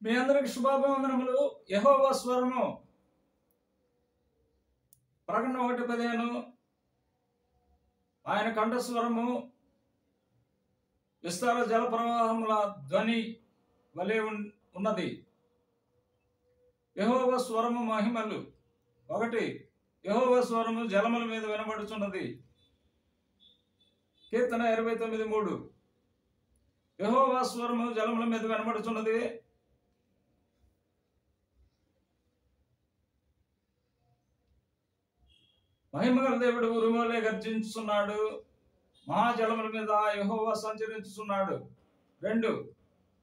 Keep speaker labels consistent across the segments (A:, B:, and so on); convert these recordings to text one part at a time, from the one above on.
A: మీ అందరికి శుభాభివందనములు. యెహోవా స్వరము ప్రకటన 1:15 ఆయన కంఠస్వరము విస్తార జల ప్రవాహముల ధ్వని వలె ఉన్నది. యెహోవా స్వరము మహిమలు 1. యెహోవా స్వరము జలముల మీద వినబడుచున్నది. కీర్తన 29:3 యెహోవా స్వరము జలముల మీద వినబడుచున్నది. మహిమగల దేవుడు ఉరుములే గర్జించుచున్నాడు. మహాజలముల మీద యెహోవా సంచరించుచున్నాడు. 2.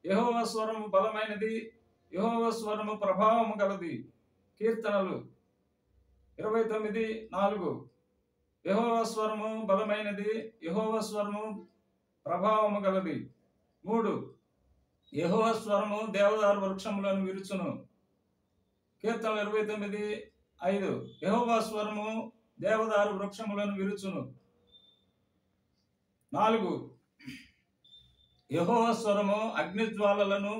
A: యెహోవా స్వరము బలమైనది. యెహోవా స్వరము ప్రభావము గలది. కీర్తనలు 29:4 యెహోవా స్వరము బలమైనది. యెహోవా స్వరము ప్రభావము గలది. 3. యెహోవా స్వరము దేవదారు వృక్షములను విరుచును. కీర్తనలు 29:5 యెహోవా స్వరము దేవదారు వృక్షములను విరుచును. 4. యెహోవా స్వరము అగ్నిజ్వాలలను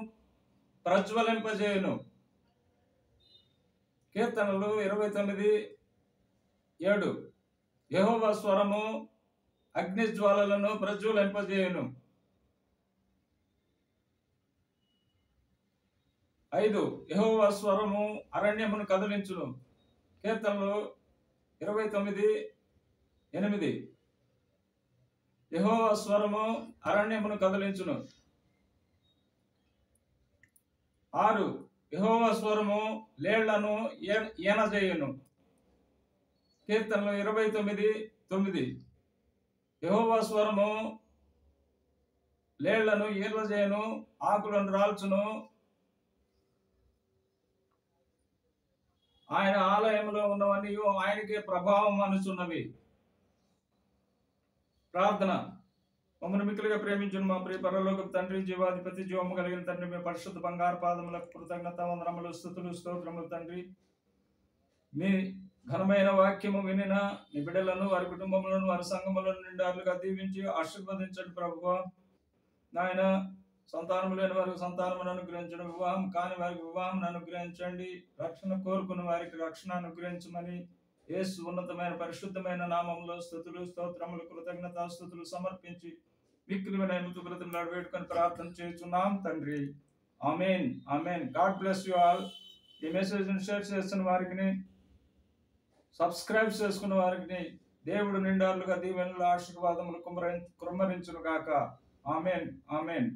A: ప్రజ్వలింపజేయును. కీర్తనలు 29:7 యెహోవా స్వరము అగ్నిజ్వాలలను ప్రజ్వలింపజేయును. 5. యెహోవా స్వరము అరణ్యమును కదిలించును. కీర్తనలు 29:8 యెహోవా స్వరము అరణ్యమును కదిలించును. 6. యెహోవా స్వరము లేళ్లను ఈనజేయును. కీర్తనలు 29:9 యెహోవా స్వరము లేళ్లను ఈనజేయును, ఆకులను రాల్చును. ఆయన ఆలయంలో ఉన్నవన్నీ ఆయనకే ప్రభావం అనుచున్నవి. ప్రార్థన. మమ్మల్ని మిక్కిలిగా ప్రేమించును మా ప్రియ పరలోకపు తండ్రి, జీవాధిపతి, జీవము కలిగిన తండ్రి, మీ పరిశుద్ధ బంగారు పాదములకు కృతజ్ఞత వందనములు, స్తుతులు, స్తోత్రములు తండ్రి. మీ ఘనమైన వాక్యము వినిన మీ బిడ్డలను, వారి కుటుంబములను, వారి సంఘములను నిండారులుగా దీవించి ఆశీర్వదించండి ప్రభువా. నాయన, సంతానము లేని వారికి సంతానమును అనుగ్రహించండి. వివాహం కాని వారికి వివాహం అనుగ్రహించండి. రక్షణ కోరుకున్న వారికి రక్షణ అనుగ్రహించమని యేసు ఉన్నతమైన పరిశుద్ధమైన నామములో స్తుతులు, స్తోత్రములు, కృతజ్ఞతాస్తుతులు సమర్పించి మిక్కిలి వినయముతో బ్రతిమలాడి వేడుకొని ప్రార్థన చేయుచున్నాం తండ్రి. ఆమేన్, ఆమేన్. God bless you all. ఈ మెసేజ్ షేర్ చేస్తున్న వారికి, సబ్స్క్రైబ్ చేసుకున్న వారికి దేవుడు నిండారులుగా దీవెనలు, ఆశీర్వాదములు కుమ్మరించును గాక. ఆమేన్, ఆమేన్.